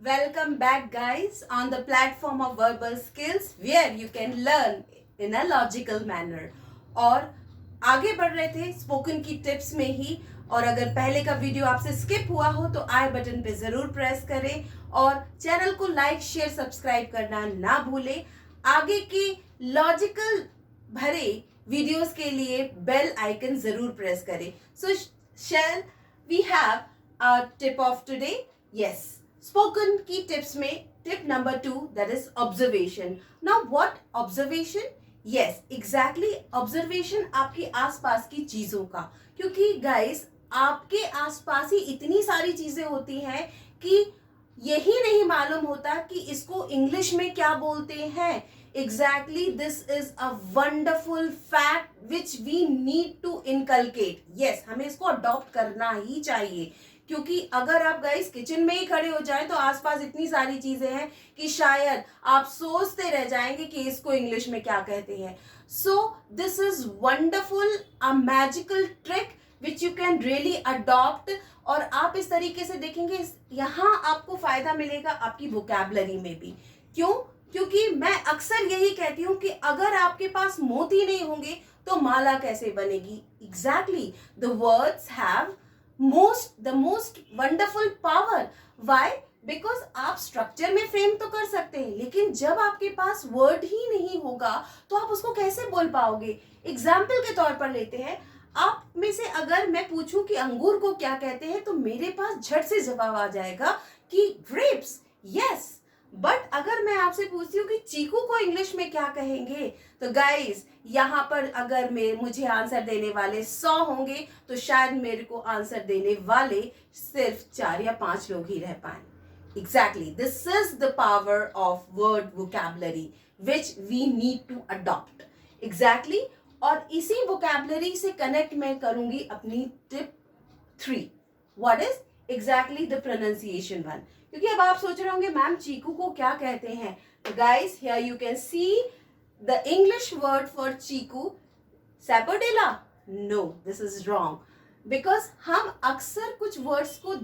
Welcome back, guys, on the platform of verbal skills where you can learn in a logical manner. और आगे बढ़ रहे थे spoken की टिप्स में ही। और अगर पहले का वीडियो आपसे स्किप हुआ हो तो आई बटन पे जरूर प्रेस करें और चैनल को लाइक शेयर सब्सक्राइब करना ना भूलें। आगे की लॉजिकल भरे वीडियोस के लिए बेल आइकन जरूर प्रेस करें। So shall we have our tip of today? Yes, spoken की tips में tip number 2, that is observation. Now what observation? Yes, exactly observation आपके आसपास की चीजों का, क्योंकि guys आपके आसपास ही इतनी सारी चीजें होती हैं कि यही नहीं मालूम होता कि इसको इंग्लिश में क्या बोलते हैं. Exactly, this is a wonderful fact which we need to inculcate. Yes, हमें इसको अडॉप्ट करना ही चाहिए, क्योंकि अगर आप गाइस किचन में ही खड़े हो जाएं तो आसपास इतनी सारी चीजें हैं कि शायद आप सोचते रह जाएंगे कि इसको इंग्लिश में क्या कहते हैं. So this is wonderful, a magical trick which you can really adopt. और आप इस तरीके से देखेंगे यहाँ आपको फायदा मिलेगा आपकी वोकैबुलरी में भी. क्यों? क्योंकि मैं अक्सर यही कहती हूँ कि अगर आपके पास मोती नहीं होंगे तो माला कैसे बनेगी. Exactly, the words have the most wonderful power. Why? Because आप स्ट्रक्चर में फ्रेम तो कर सकते हैं, लेकिन जब आपके पास वर्ड ही नहीं होगा तो आप उसको कैसे बोल पाओगे. एग्जाम्पल के तौर पर लेते हैं, आप में से अगर मैं पूछूं कि अंगूर को क्या कहते हैं तो मेरे पास झट से जवाब आ जाएगा कि ग्रेप्स. यस, बट अगर मैं आपसे पूछती हूँ कि चीकू को इंग्लिश में क्या कहेंगे, तो गाइस यहाँ पर अगर मुझे आंसर देने वाले 100 होंगे तो शायद मेरे को आंसर देने वाले सिर्फ 4 या 5 लोग ही रह पाए. Exactly, this is the power of word vocabulary which we need to adopt. Exactly, और इसी वोकैबुलरी से कनेक्ट मैं करूंगी अपनी tip 3. What is exactly the pronunciation one. क्योंकि अब आप सोच रहे होंगे मैम चीकू को क्या कहते हैं. तो guys here you can see the English word for chikoo, sapodilla. No, this is wrong. Because हम अक्सर कुछ वर्ड्स को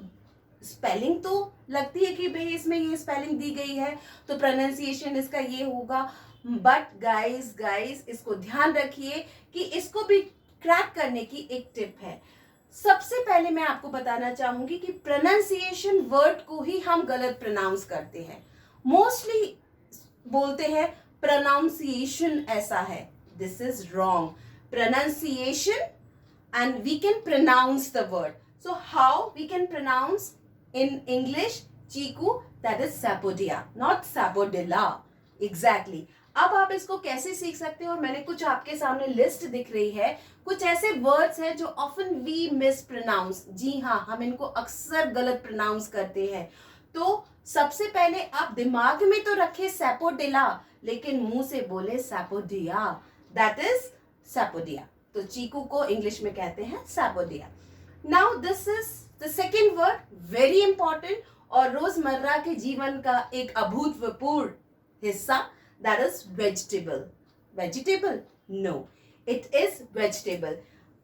स्पेलिंग तो लगती है कि भाई इसमें ये स्पेलिंग दी गई है तो प्रोनाउंसिएशन इसका ये होगा. बट गाइस इसको ध्यान रखिए कि इसको भी क्रैक करने की एक टिप है. सबसे पहले मैं आपको बताना चाहूंगी कि प्रोनाउंसिएशन वर्ड को ही हम गलत प्रोनाउंस करते हैं. मोस्टली बोलते हैं प्रोनाउंसिएशन ऐसा है. This is wrong. Pronunciation and we can pronounce the word. So how we can pronounce in English Chiku? That is Sapodia, not Sapodilla. Exactly. अब आप इसको कैसे सीख सकते हो, और मैंने कुछ आपके सामने लिस्ट दिख रही है. कुछ ऐसे वर्ड्स हैं जो ऑफन वी मिस प्रोनाउंस. जी हाँ, हम इनको अक्सर गलत प्रोनाउंस करते हैं. तो सबसे पहले आप दिमाग में तो रखे सैपोडिला, लेकिन मुंह से बोले सैपोडिया. That is सैपोडिया. तो चीकू को इंग्लिश में कहते हैं sapodilla. Now this is the second word, very important और रोजमर्रा के जीवन का एक अभूतपूर्व हिस्सा. That is vegetable. Vegetable? No, it is vegetable.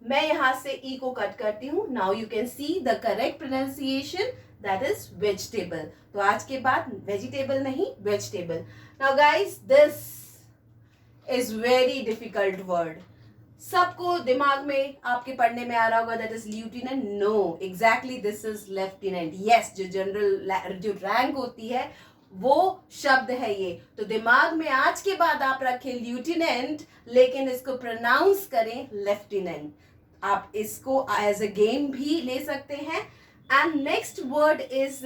मैं यहां से ई को कट करती हूं. Now you can see the correct pronunciation, that is vegetable. तो आज के बाद वेजिटेबल नहीं, vegetable. Now guys, this is very difficult word. सबको दिमाग में आपके पढ़ने में आ रहा होगा, that is lieutenant. No, exactly, this is lieutenant. Yes, जो जनरल जो रैंक होती है वो शब्द है ये. तो दिमाग में आज के बाद आप रखें ल्यूटिनेंट, लेकिन इसको प्रोनाउंस करें लेफ्टिनेंट. आप इसको एज अ गेम भी ले सकते हैं. And next word is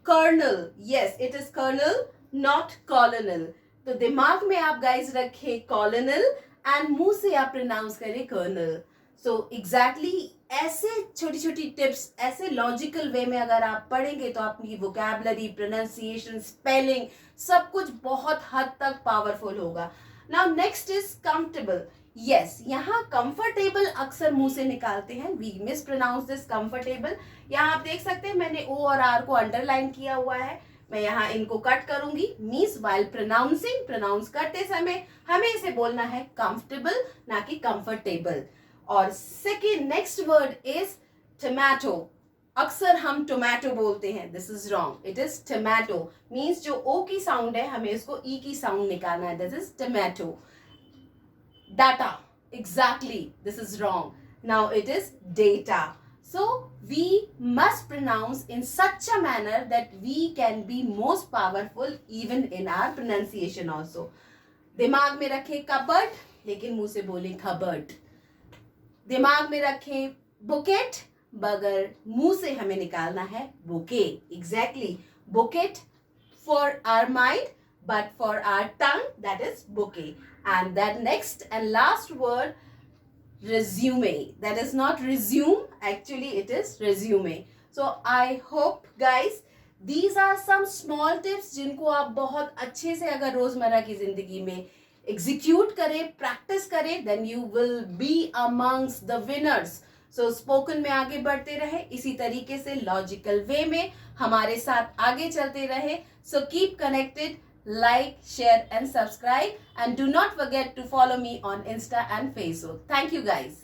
colonel. Yes, it is colonel, not colonel. तो दिमाग में आप गाइस रखें कॉलोनल एंड मुंह से आप प्रोनाउंस करें कर्नल. सो एग्जैक्टली ऐसे छोटी छोटी टिप्स ऐसे लॉजिकल वे में अगर आप पढ़ेंगे तो आपकी वोकैबुलरी, प्रोनाउंसिएशन, स्पेलिंग सब कुछ बहुत हद तक पावरफुल होगा. Now next is comfortable. Yes, यहाँ कंफर्टेबल अक्सर मुंह से निकालते हैं. We mispronounce this comfortable. यहाँ आप देख सकते हैं मैंने ओ और आर को अंडरलाइन किया हुआ है. मैं यहाँ इनको कट करूंगी. मीन्स वाइल प्रोनाउंसिंग, प्रोनाउंस करते समय हमें इसे बोलना है कंफर्टेबल, ना कि कंफर्टेबल. और second next word is tomato. अक्सर हम टोमेटो बोलते हैं, this is wrong, it is tomato. Means जो ओ की साउंड है हमें इसको ई की साउंड निकालना है, this is tomato. Data, exactly, this is wrong, now it is data. So we must pronounce in such a manner that we can be most powerful even in our pronunciation also. दिमाग में रखें cupboard, लेकिन मुंह से बोलें खबर्ड। दिमाग में रखें बुकेट, मगर मुंह से हमें निकालना है bouquet. Exactly, bouquet for our mind, but for our tongue that is bouquet. And that next and last word, resume, that is not resume, actually it is resume. So I hope guys these are some small tips जिनको आप बहुत अच्छे से अगर रोजमर्रा की जिंदगी में एग्जीक्यूट करें, प्रैक्टिस करें, then you will be amongst the winners. So spoken में आगे बढ़ते रहे, इसी तरीके से लॉजिकल वे में हमारे साथ आगे चलते रहे. So keep connected, like, share and subscribe, and do not forget to follow me on Insta and Facebook. Thank you guys.